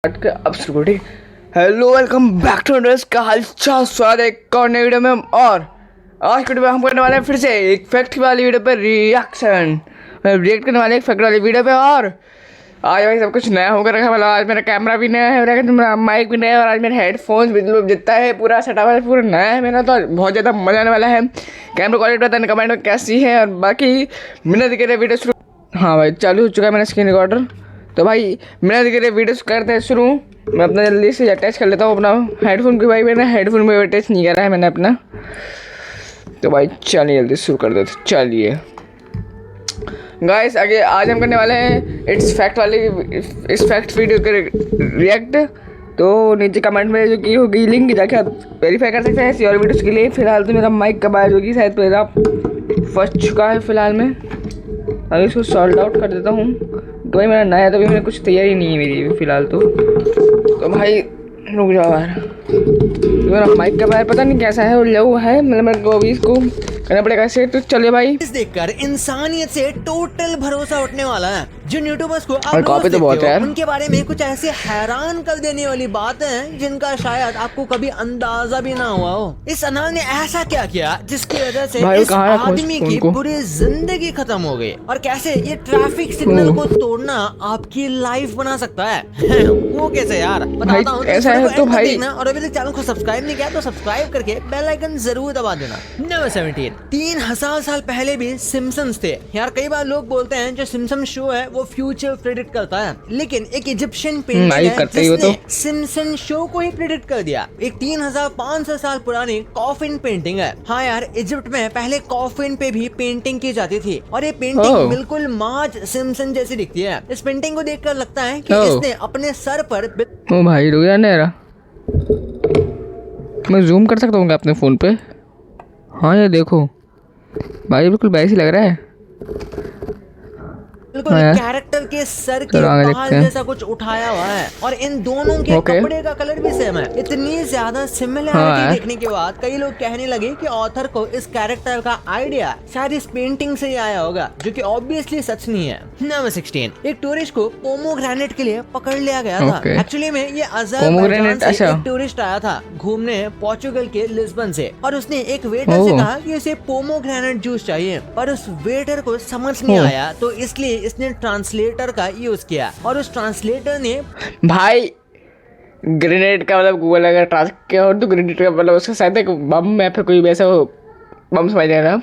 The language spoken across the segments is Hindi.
के अब शुरू ठीक। Hello welcome back to dress का हालचाल, स्वागत है एक और नई वीडियो में। और आज की वीडियो में हम करने वाले हैं फिर से एक फैक्ट वाली वीडियो पर रिएक्शन रिएक्ट करने वाले एक फैक्ट वाली वीडियो पे। और आज भाई सब कुछ नया होकर रखा वाला। आज मेरा कैमरा भी नया है, मेरा माइक भी नया है, और आज मेरे हेडफोन्स भी जितना है पूरा सेटअप है पूरा नया है मेरा। तो बहुत ज़्यादा मजा आने वाला है। कैमरा क्वालिटी बताना कमेंट में कैसी है। और बाकी बिना दिखे रहे वीडियो शुरू। हाँ भाई चालू हो चुका है मेरा स्क्रीन रिकॉर्डर। तो भाई बिना दिखे रहे वीडियो करते हैं शुरू। मैं अपना जल्दी से अटैच कर लेता हूँ अपना हेडफोन भी। भाई मैंने हेडफोन में अटैच नहीं करा है मैंने अपना। तो भाई चलिए जल्दी शुरू कर देते। चलिए गाइस आगे आज हम करने वाले हैं इस फैक्ट वीडियो के रिएक्ट। तो नीचे कमेंट में जो की होगी लिंक जाके आप वेरीफाई कर सकते हैं ऐसी और वीडियोज़ के लिए। फिलहाल तो मेरा माइक का जो कि शायद मेरा फंस चुका है फिलहाल में। अभी इसको सॉल्ट आउट कर देता हूँ। तो भाई मेरा नया तो भी मेरे कुछ तैयारी नहीं है मेरी फिलहाल तो भाई रुक जाओ यार। मेरा माइक का बाहर पता नहीं कैसा है और लव है, मतलब मेरे को अभी इसको करना पड़ेगा ऐसे। तो चलिए भाई इस देखकर इंसानियत से टोटल भरोसा उठने वाला है। जिन यूट्यूबर्स को आप कॉपी तो बहुत है उनके बारे में कुछ ऐसे हैरान कर देने वाली बातें हैं जिनका शायद आपको कभी अंदाजा भी ना हुआ हो। इस अनार ने ऐसा क्या किया जिसकी वजह से इस आदमी की पूरी जिंदगी खत्म हो गई, और कैसे ये ट्रैफिक सिग्नल को तोड़ना आपकी लाइफ बना सकता है। वो कैसे यार बताता हूँ। ऐसा है तो भाई और अभी तक चैनल को सब्सक्राइब नहीं किया तो सब्सक्राइब करके बेल आइकन जरूर दबा देना। नंबर 17 3000 साल पहले भी सिम्पसन्स थे यार। कई बार लोग बोलते हैं जो सिम्पसन शो है वो फ्यूचर प्रेडिक्ट करता है, लेकिन एक इजिप्शियन पेंटिंग है जिसने सिम्पसन शो को ही प्रेडिक्ट कर दिया। एक 3500 साल पुरानी कॉफिन पेंटिंग है। हाँ यार, इजिप्ट में पहले कॉफिन पे भी पेंटिंग की जाती थी, और ये पेंटिंग बिल्कुल मार्ज सिम्पसन जैसी दिखती है। इस पेंटिंग को देखकर लगता है कि इसने अपने सर पर ओ भाई रुक जा नेरा, मैं जूम कर सकता हूँ अपने फोन पे। हाँ ये देखो भाई बिल्कुल वैसे ही लग रहा है। बिल्कुल कैरेक्टर के सर के बाल जैसा कुछ उठाया हुआ है, और इन दोनों के कपड़े का कलर भी सेम है। इतनी ज्यादा सिमिलरिटी देखने के बाद कई लोग कहने लगे कि ऑथर को इस कैरेक्टर का आइडिया शायद इस पेंटिंग से ही आया होगा, जो कि ऑब्वियसली सच नहीं है। नंबर 16 एक टूरिस्ट को पोमोग्रेनेट के लिए पकड़ लिया गया था। एक्चुअली में ये अज़रबैजान से एक टूरिस्ट आया था घूमने पोर्चुगल के लिस्बन से, और उसने एक वेटर से कहा कि उसे पोमोग्रेनेट जूस चाहिए, पर उस वेटर को समझ नहीं आया, तो इसलिए इसने ट्रांसलेटर का यूज किया, और उस ट्रांसलेटर ने भाई ग्रेनेड का मतलब गूगल अगर ट्रांस किया हो तो ग्रेनेड का मतलब उसका शायद एक बम या फिर कोई वैसा बम समझ लेना।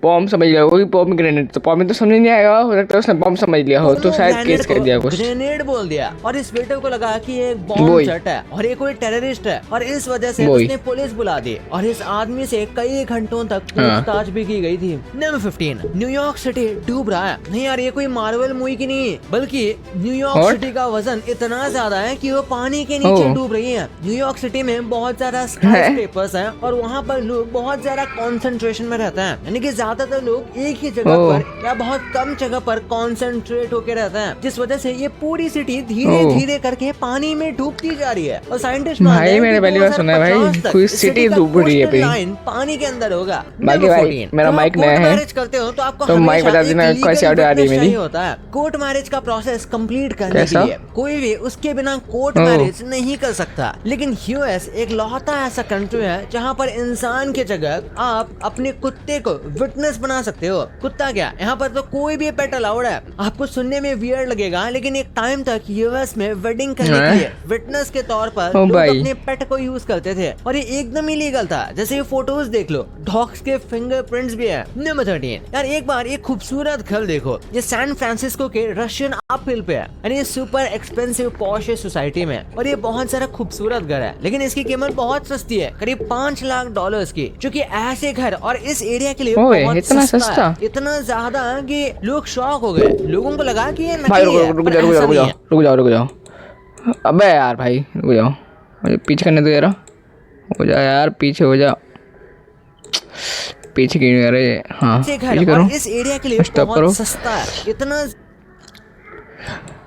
बॉम्ब समझ लिया होगी, बॉम्ब ग्रेनेड तो बॉम्ब तो समझ नहीं आएगा, हो सकता है उसने बॉम्ब समझ लिया हो तो शायद केस कर दिया कुछ। ग्रेनेड बोल दिया, और इस वेटर को लगा कि ये एक बॉम्ब सेट है और ये कोई टेररिस्ट है, और इस वजह से उसने पुलिस बुला दी, और इस आदमी से कई घंटों तक पूछताछ भी की गई थी। नंबर 15 न्यूयॉर्क सिटी डूब रहा है। नहीं यार, ये कोई मार्वल मूवी की नहीं, बल्कि न्यूयॉर्क सिटी का वजन इतना ज्यादा है कि वो पानी के नीचे डूब रही है। न्यूयॉर्क सिटी में बहुत ज्यादा स्काईस्क्रेपर्स हैं, और वहाँ पर लोग बहुत ज्यादा कॉन्सेंट्रेशन में रहते हैं, यानी कि ज्यादातर लोग एक ही जगह पर या बहुत कम जगह पर कॉन्सेंट्रेट होकर रहते हैं, जिस वजह से ये पूरी सिटी धीरे धीरे करके पानी में डूबती जा रही है। और साइंटिस्ट भाई मैंने पहली बार सुना है भाई कोई सिटी डूब रही है लाइन पानी के अंदर होगा। बाकी भाई मेरा माइक नया है, मैरिज करते हो तो आपको माइक बता देना कैसे ऑडियो आ रही है मेरी। होता है कोर्ट मैरिज का प्रोसेस कंप्लीट करने के लिए कोई भी उसके बिना कोर्ट मैरिज नहीं कर सकता, लेकिन यूएस एक लौता ऐसा कंट्री है जहाँ पर इंसान की जगह आप अपने कुत्ते को विटनेस बना सकते हो। कुत्ता क्या, यहाँ पर तो कोई भी पेट अलाउड है। आपको सुनने में वियर्ड लगेगा, लेकिन एक टाइम तक यूएस में वेडिंग करने के लिए विटनेस के तौर पर लोग अपने पेट को यूज करते थे, और ये एकदम इलीगल था। जैसे ये फोटोज देख लो, डॉग्स के फिंगरप्रिंट्स भी है। नंबर 13 यार एक बार एक खूबसूरत घर देखो, ये सैन फ्रांसिस्को के रशियन अप हिल पे है, यानी ये सुपर एक्सपेंसिव पॉश सोसाइटी में, और ये बहुत सारा खूबसूरत घर है, लेकिन इसकी कीमत बहुत सस्ती है, करीब $5 लाख की, जो कि ऐसे घर और इस एरिया के लिए बहुत इतना ज्यादा कि लोग शॉक हो गए। लोगों को लगा कि ये नकली है। रुक जाओ अबे यार भाई रुक जाओ, मुझे पीछे करने दो यार। हो जा यार, पीछे हो जा, पीछे क्यों कर रहे? हाँ पीछे करो, इस एरिया के लिए स्टॉप करो। सस्ता है इतना।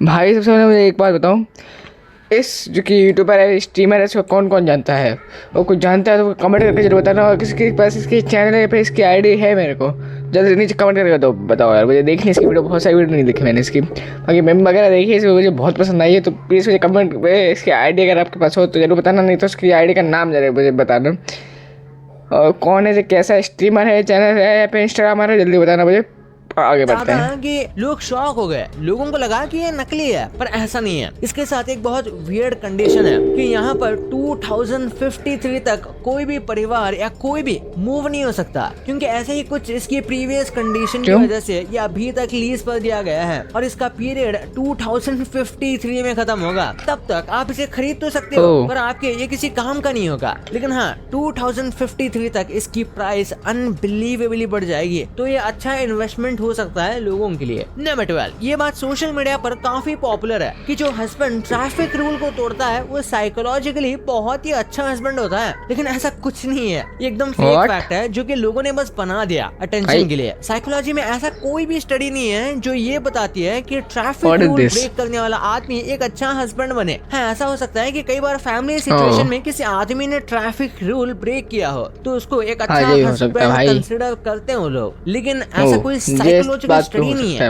भाई सबसे पहले मुझे एक बात बताओ, इस जो कि यूट्यूबर है स्ट्रीमर है इसको कौन कौन जानता है? वो कुछ जानता है तो कमेंट करके जरूर बताना, और किसके पास इसकी चैनल है, इसकी आईडी है मेरे को जल्दी नीचे कमेंट करके तो बताओ यार, मुझे देखनी इसकी वीडियो, बहुत सारी वीडियो नहीं देखी मैंने इसकी, बाकी मेम वगैरह देखी है, इसमें मुझे बहुत पसंद आई है। तो प्लीज़ मुझे कमेंट में इसकी आईडी अगर आपके पास हो तो जरूर बताना, नहीं तो उसकी आईडी का नाम जरूर मुझे बताना, और कौन है, कैसा स्ट्रीमर है, चैनल है या फिर इंस्टाग्रामर है, जल्दी बताना मुझे। आगे बढ़ते हैं कि लोग शॉक हो गए, लोगों को लगा कि ये नकली है, पर ऐसा नहीं है। इसके साथ एक बहुत वियर्ड कंडीशन है कि यहाँ पर 2053 तक कोई भी परिवार या कोई भी मूव नहीं हो सकता, क्योंकि ऐसे ही कुछ इसकी प्रीवियस कंडीशन की वजह से ये अभी तक लीज पर दिया गया है और इसका पीरियड 2053 में खत्म होगा। तब तक आप इसे खरीद तो सकते हो, पर आपके ये किसी काम का नहीं होगा। लेकिन हाँ, 2053 तक इसकी प्राइस अनबिलीवेबली बढ़ जाएगी, तो ये अच्छा इन्वेस्टमेंट हो सकता है लोगों के लिए। नंबर 12, ये बात सोशल मीडिया पर काफी पॉपुलर है कि जो हस्बैंड ट्रैफिक रूल को तोड़ता है वो साइकोलॉजिकली बहुत ही अच्छा हस्बैंड होता है, लेकिन ऐसा कुछ नहीं है। ये एकदम फेक फैक्ट है जो कि लोगों ने बस बना दिया अटेंशन के लिए। साइकोलॉजी में ऐसा कोई भी स्टडी नहीं है जो ये बताती है कि ट्रैफिक रूल ब्रेक करने वाला आदमी एक अच्छा हस्बैंड बने। हाँ, ऐसा हो सकता है कि कई बार फैमिली सिचुएशन में किसी आदमी ने ट्रैफिक रूल ब्रेक किया हो तो उसको एक अच्छा हस्बैंड कंसिडर करते हो लोग, लेकिन ऐसा कोई साइकोलॉजिकल स्टडी नहीं है।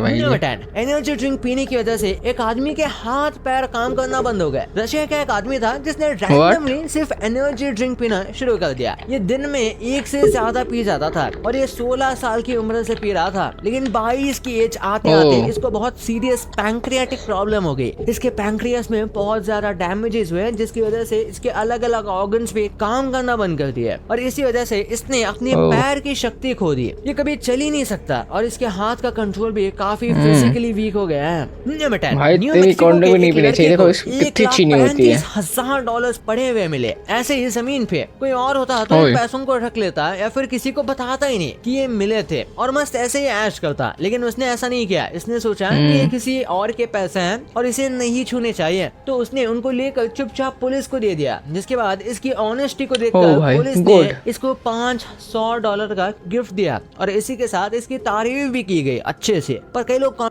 एनर्जी ड्रिंक पीने की वजह से एक आदमी के हाथ पैर काम करना बंद हो गए। रशिया का एक आदमी था जिसने रैंडमली सिर्फ एनर्जी ड्रिंक पीना शुरू कर दिया। ये दिन में एक से ज्यादा पी जाता था और ये 16 साल की उम्र से पी रहा था, लेकिन 22 की एज आते आते इसको बहुत सीरियस पैंक्रियाटिक प्रॉब्लम हो गई। इसके पैंक्रियास में बहुत ज्यादा डैमेजेस हुए जिसकी वजह से इसके अलग अलग ऑर्गन्स पे काम करना बंद कर दिया और इसी वजह से इसने अपने पैर की शक्ति खो दी। ये कभी चल ही नहीं सकता और इसके हाथ का कंट्रोल भी काफी फिजिकली वीक हो गया है। $1,35,000 पड़े हुए मिले ऐसे ही जमीन पे। कोई और होता तो पैसों को रख लेता या फिर किसी को बताता ही नहीं कि ये मिले थे और मस्त ऐसे ही ऐश करता, लेकिन उसने ऐसा नहीं किया। इसने सोचा कि ये किसी और के पैसे हैं और इसे नहीं छूने चाहिए, तो उसने उनको लेकर चुपचाप पुलिस को दे दिया। जिसके बाद इसकी ऑनेस्टी को देखकर पुलिस ने इसको $500 का गिफ्ट दिया और इसी के साथ इसकी तारीफ भी की गई अच्छे से। पर कई लोग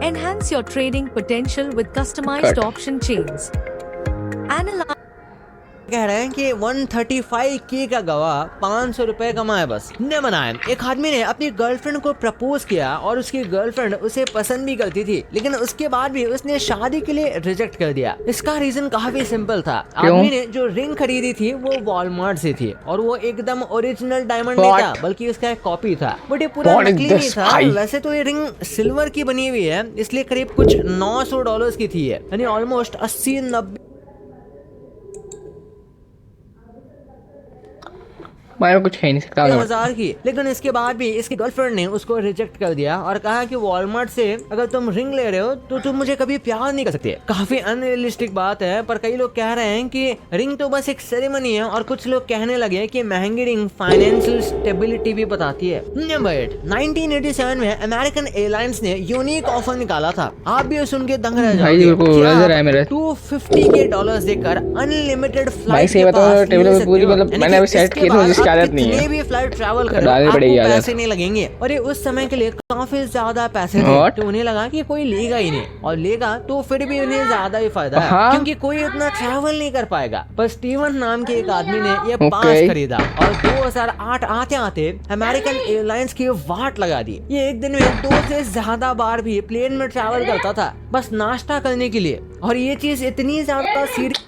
Enhance your trading potential with customized option chains. Analyze कह रहे हैं कि 135K का गवाह 500 रुपए कमाए बस। न बनाए। एक आदमी ने अपनी गर्लफ्रेंड को प्रपोज किया और उसकी गर्लफ्रेंड उसे पसंद भी करती थी, लेकिन उसके बाद भी उसने शादी के लिए रिजेक्ट कर दिया। इसका रीजन काफी सिंपल था। आदमी ने जो रिंग खरीदी थी वो वॉलमार्ट से थी और वो एकदम ओरिजिनल डायमंड नहीं था, बल्कि उसका एक कॉपी था। बट ये पूरा नकली नहीं था। वैसे तो ये रिंग सिल्वर की बनी हुई है, इसलिए करीब कुछ $900 की थी, यानी ऑलमोस्ट 80-90 कुछ है नहीं सकता हजार की। लेकिन इसके बाद भी इसकी गर्लफ्रेंड ने उसको रिजेक्ट कर दिया और कहा कि वॉलमार्ट से अगर तुम रिंग ले रहे हो तो तुम मुझे कभी प्यार नहीं कर सकते। काफी अनरियलिस्टिक बात है, पर कई लोग कह रहे हैं कि रिंग तो बस एक सेरेमनी है और कुछ लोग कहने लगे कि महंगी रिंग फाइनेंशियल स्टेबिलिटी भी बताती है। नंबर 8, 1987 में अमेरिकन एयरलाइंस ने यूनिक ऑफर निकाला था। आप भी सुन के दंग रह जाओगे। $250K देकर अनलिमिटेड फ्लाइट कितने भी फ्लाइट ट्रैवल करो आपको पैसे नहीं लगेंगे। और ये उस समय के लिए काफी ज्यादा पैसे थे, तो उन्हें लगा कि कोई लेगा ही नहीं, और लेगा तो फिर भी उन्हें ज्यादा ही फायदा है क्योंकि कोई उतना ट्रैवल नहीं कर पाएगा। पर स्टीवन नाम के एक आदमी ने ये पास खरीदा और 2008 आते आते अमेरिकन एयरलाइंस की वाट लगा दी। ये एक दिन में 2 से ज्यादा बार भी प्लेन में ट्रैवल करता था बस नाश्ता करने के लिए, और ये चीज इतनी ज्यादा सीरियस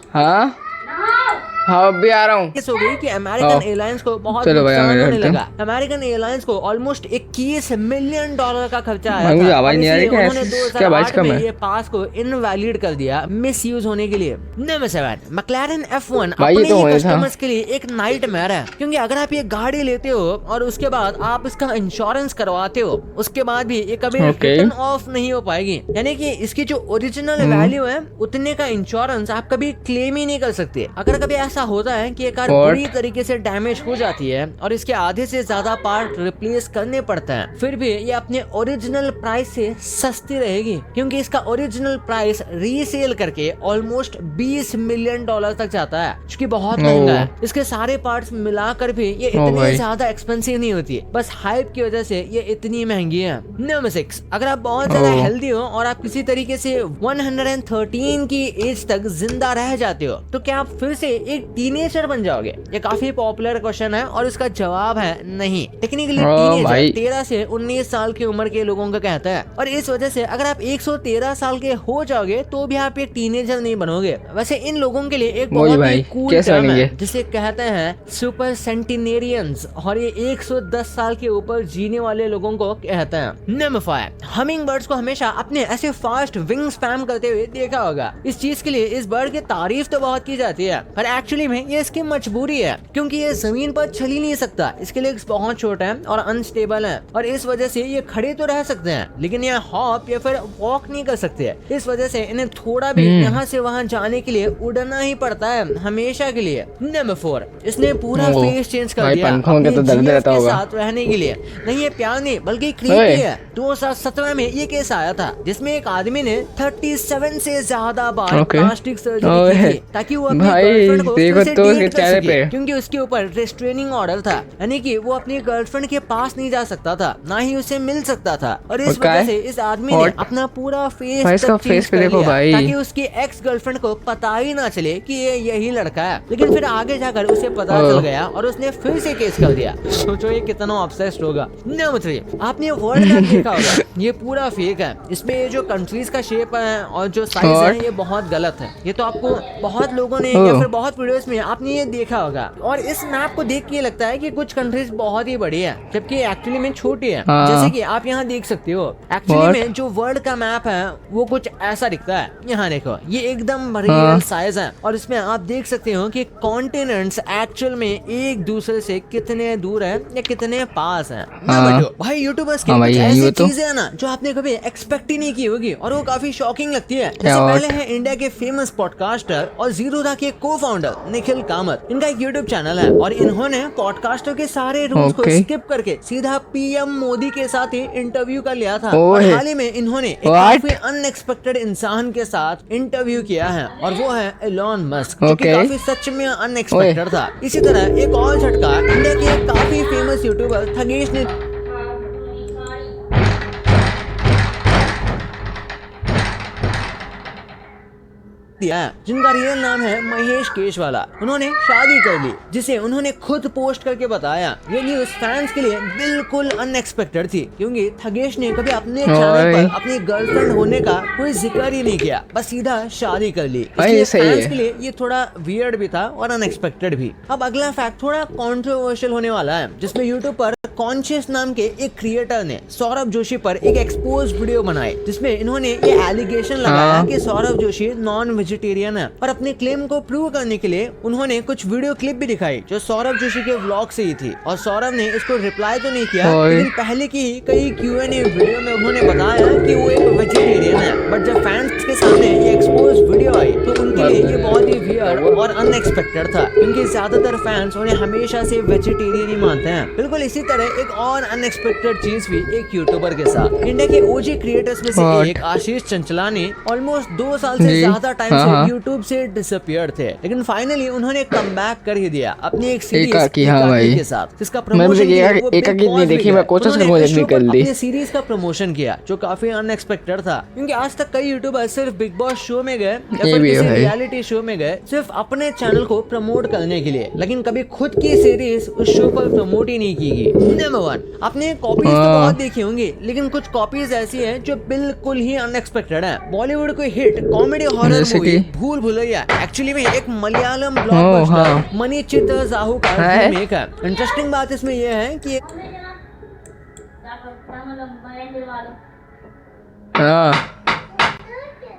हाँ भी आ रहा हूँ हो गई कि अमेरिकन एयरलाइंस को बहुत नुकसान होने लगा। अमेरिकन एयरलाइंस को ऑलमोस्ट $21 मिलियन का खर्चा आया था। आवाज नहीं आ रही उन्होंने 2008 में ये पास को इनवैलिड कर दिया मिस यूज होने के लिए। नंबर 7, मैक्लारेन F1 अपने ही कस्टमर्स के लिए एक नाइटमेयर है, क्योंकि अगर आप ये गाड़ी लेते हो और उसके बाद आप इसका इंश्योरेंस करवाते हो, उसके बाद भी ये कभी रिटर्न ऑफ नहीं हो पाएगी। यानी कि इसकी जो ओरिजिनल वैल्यू है उतने का इंश्योरेंस आप कभी क्लेम ही नहीं कर सकते। अगर कभी ऐसा होता है कि ये कार बुरी तरीके से डैमेज हो जाती है और इसके आधे से ज्यादा पार्ट रिप्लेस करने पड़ते हैं, फिर भी ये अपने ओरिजिनल प्राइस से सस्ती रहेगी, क्योंकि इसका ओरिजिनल प्राइस रीसेल करके ऑलमोस्ट $20 मिलियन तक जाता है, जो कि बहुत महंगा है। इसके सारे पार्ट्स मिलाकर भी ये इतनी ज्यादा एक्सपेंसिव नहीं होती, बस हाइप की वजह से ये इतनी महंगी है। नंबर 6, अगर आप बहुत ज्यादा हेल्दी हो और आप किसी तरीके से 113 की एज तक जिंदा रह जाते हो, तो क्या आप फिर से एक टीनेजर बन जाओगे? ये काफी पॉपुलर क्वेश्चन है और इसका जवाब है नहीं। टेक्निकली भाई। टीनेजर 13 से 19 साल की उम्र के लोगों का कहता है, और इस वजह से अगर आप 113 साल के हो जाओगे तो भी आप एक टीनेजर नहीं बनोगे। वैसे इन लोगों के लिए एक बहुत ही कूल टर्म है जिसे कहते हैं सुपर सेंटिनेरियंस, और ये 110 साल के ऊपर जीने वाले लोगों को कहते हैं। नंबर 5, हमिंग बर्ड्स को हमेशा अपने ऐसे फास्ट विंग स्पैम करते हुए देखा होगा। इस चीज के लिए इस बर्ड की तारीफ तो बहुत की जाती है, पर एक्चुअली में ये इसकी मजबूरी है, क्योंकि ये जमीन पर चल ही नहीं सकता। इसके लेग्स बहुत छोटे हैं और अनस्टेबल हैं, और इस वजह से ये खड़े तो रह सकते हैं लेकिन ये हॉप या फिर वॉक नहीं कर सकते। इस वजह से इन्हें थोड़ा भी यहाँ से वहाँ जाने के लिए उड़ना ही पड़ता है हमेशा के लिए। नंबर 4, इसने पूरा फेस चेंज कर दिया अपने के साथ रहने के लिए। नहीं, ये प्यार नहीं बल्कि क्रीपी है। 2017 में ये केस आया था जिसमें एक आदमी ने 37 से ज्यादा बार प्लास्टिक सर्जरी की थी ताकि वो अपनी गर्लफ्रेंड को फिर से डेट कर सके, क्योंकि उसके ऊपर रेस्ट्रेनिंग ऑर्डर था, यानी कि वो अपनी गर्लफ्रेंड के पास नहीं जा सकता था, ना ही उसे मिल सकता था। और इस वजह से इस आदमी ने अपना पूरा फेस चेंज कर लिया ताकि उसकी एक्स गर्लफ्रेंड को पता ही ना चले कि ये यही लड़का है। लेकिन फिर आगे जाकर उसे पता चल गया और उसने फिर से केस कर दिया। सोचो ये कितना ऑब्सेस्ड होगा। नंबर 3, आपने वर्ल्ड मैप देखा होगा, ये पूरा फेक है। इसमें ये जो कंट्रीज का शेप है और जो साइज है ये बहुत गलत है। ये तो आपको बहुत लोगों ने या फिर बहुत वीडियोस में आपने ये देखा होगा, और इस मैप को देख के लगता है कि कुछ कंट्रीज बहुत ही बड़ी है जबकि एक्चुअली में छोटी है। जैसे कि आप यहाँ देख सकते हो, एक्चुअली में जो वर्ल्ड का मैप है वो कुछ ऐसा दिखता है। यहाँ देखो, ये एकदम रियल साइज है, और इसमें आप देख सकते हो कि कॉन्टिनेंट्स एक्चुअल में एक दूसरे से कितने दूर है या कितने पास है। भाई यूट्यूबर्स की कुछ ऐसी चीजें है ना जो आपने कभी एक्सपेक्ट ही नहीं की होगी, और वो काफी शॉकिंग लगती है। जैसे पहले है इंडिया के फेमस पॉडकास्टर और जीरोधा के को फाउंडर निखिल कामत। इनका एक यूट्यूब चैनल है और इन्होंने पॉडकास्टर के सारे रूल्स को स्किप करके सीधा पीएम मोदी के साथ ही इंटरव्यू कर लिया था। और हाल ही में इन्होंने एक काफी अनएक्सपेक्टेड इंसान के साथ इंटरव्यू किया है, और वो है एलॉन मस्क, जो कि काफी सच में अनएक्सपेक्टेड था। इसी तरह एक और झटका इंडिया के एक काफी फेमस यूट्यूबर थगेश ने दिया, जिनका रियल नाम है महेश केशवाला। उन्होंने शादी कर ली, जिसे उन्होंने खुद पोस्ट करके बताया। ये न्यूज फैंस के लिए बिल्कुल अनएक्सपेक्टेड थी, क्योंकि थगेश ने कभी अपने चैनल पर अपनी गर्लफ्रेंड होने का कोई जिक्र ही नहीं किया, बस सीधा शादी कर ली। इसलिए फैंस के लिए ये थोड़ा वियर्ड भी था और अनएक्सपेक्टेड भी। अब अगला फैक्ट थोड़ा कंट्रोवर्शियल होने वाला है, जिसमें यूट्यूब पर कॉन्शियस नाम के एक क्रिएटर ने सौरभ जोशी पर एक एक्सपोज वीडियो बनाई, जिसमें इन्होंने ये एलिगेशन लगाया कि सौरभ जोशी नॉन वेजिटेरियन है। और अपने क्लेम को प्रूव करने के लिए उन्होंने कुछ वीडियो क्लिप भी दिखाई जो सौरभ जोशी के व्लॉग से ही थी, और सौरभ ने इसको रिप्लाई तो नहीं किया, लेकिन पहले की कई Q&A वीडियो में उन्होंने बताया कि वो एक वेजिटेरियन है। बट जब फैंस के सामने ये एक्सपोज वीडियो आई तो उनके लिए ये बहुत ही वियर्ड और अनएक्सपेक्टेड था, क्योंकि ज्यादातर फैंस उन्हें हमेशा से वेजिटेरियन ही मानते हैं। बिल्कुल इसी तरह एक और अनएक्सपेक्टेड चीज भी एक यूट्यूबर के साथ। इंडिया के ओजी क्रिएटर्स में से एक आशीष चंचलानी ऑलमोस्ट 2 साल से ज्यादा टाइम से यूट्यूब से डिसअपियर थे, लेकिन फाइनली उन्होंने कमबैक कर ही दिया अपनी एक सीरीज के साथ, जिसका प्रमोशन अपनी सीरीज का प्रमोशन किया, जो काफी अनएक्सपेक्टेड था, क्योंकि आज तक कई यूट्यूबर सिर्फ बिग बॉस शो में गए या फिर किसी रियलिटी शो में गए सिर्फ अपने चैनल को प्रमोट करने के लिए, लेकिन कभी खुद की सीरीज उस शो पर प्रमोट ही नहीं की गई। नंबर 1, आपने कॉपीज तो बहुत देखी होंगी, लेकिन कुछ कॉपीज ऐसी हैं जो बिल्कुल ही अनएक्सपेक्टेड है। बॉलीवुड को हिट कॉमेडी हॉरर मूवी भूल भुलैया एक्चुअली में एक मलयालम ब्लॉकबस्टर मनी चित्तसाहू का रीमेक है। इंटरेस्टिंग बात इसमें यह है कि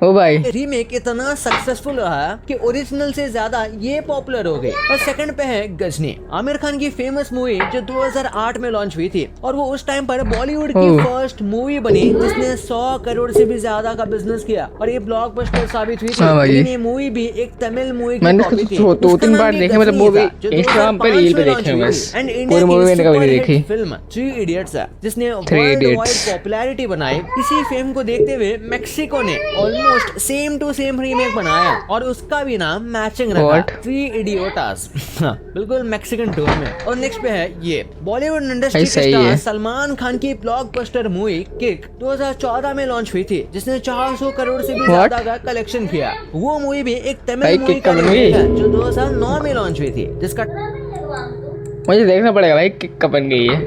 ओ भाई रीमेक इतना सक्सेसफुल रहा कि ओरिजिनल से ज्यादा ये पॉपुलर हो गई। और सेकंड पे है गजनी, आमिर खान की फेमस मूवी जो 2008 में लॉन्च हुई थी, और वो उस टाइम पर बॉलीवुड की फर्स्ट मूवी बनी जिसने 100 करोड़ से भी ज्यादा का बिजनेस किया, और ये ब्लॉकबस्टर साबित हुई थी। लेकिन ये मूवी भी एक तमिल मूवी की कॉपी थी। 2-3 बार देखे, मतलब मूवी इंस्टाग्राम पे रील पे देखे बस, पूरी मूवी मैंने कभी नहीं देखी। फिल्म 3 इडियट्स है जिसने वर्ल्ड वाइड पॉपुलैरिटी बनाई। इसी फिल्म को देखते हुए मेक्सिको ने almost almost same to same remake बनाया और उसका भी नाम मैचिंग रखा, What? थ्री इडियोटास। बिल्कुल मैक्सिकन टोन में। और नेक्स्ट पे है ये बॉलीवुड इंडस्ट्री के सही है। स्टार सलमान खान की ब्लॉकबस्टर मूवी किक 2014 में लॉन्च हुई थी, जिसने 400 करोड़ से भी What? ज्यादा का कलेक्शन किया। वो मूवी भी एक भाई, तमिल मूवी किक का कब बन गई? remake है जो 2009 में लॉन्च हुई थी, जिसका मुझे देखना पड़ेगा भाई किक कब बन गई है।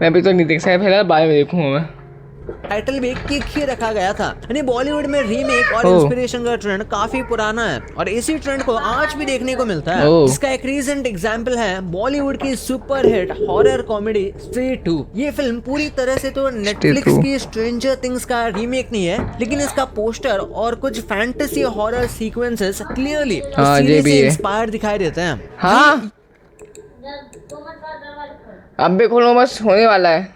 मैं अभी तो नहीं देख सकता, फिलहाल बाद में देखूंगा मैं। टाइटल भी किक ही रखा गया था। यानी बॉलीवुड में रीमेक और ओह। इंस्पिरेशन का ट्रेंड काफी पुराना है और इसी ट्रेंड को आज भी देखने को मिलता है। ओह। इसका एक रीसेंट एग्जांपल है बॉलीवुड की super hit horror comedy street 2। ये फिल्म पूरी तरह से तो नेटफ्लिक्स 2 की स्ट्रेंजर थिंग्स का रीमेक नहीं है, लेकिन इसका पोस्टर और कुछ फैंटेसी हॉरर सीक्वेंसेस क्लियरली हाँ, ये भी है। इंस्पायर दिखाई देते हैं। हाँ अब भी खोलो, बस होने वाला है।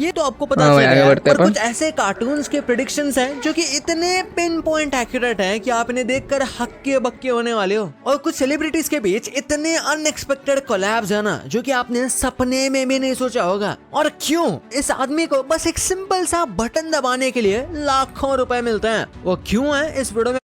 ये तो आपको पता हाँ, चल आगे गया, बढ़ते हैं पर अपन। कुछ ऐसे कार्टून्स के प्रेडिक्शंस हैं जो कि इतने पिन पॉइंट एक्यूरेट हैं कि आप इन्हें देखकर हक्के बक्के होने वाले हो। और कुछ सेलिब्रिटीज के बीच इतने अनएक्सपेक्टेड कोलैब्स है ना, जो कि आपने सपने में भी नहीं सोचा होगा। और क्यों इस आदमी को बस एक सिंपल सा बटन दबाने के लिए लाखों रुपए मिलते हैं, वो क्यों है इस वीडियो में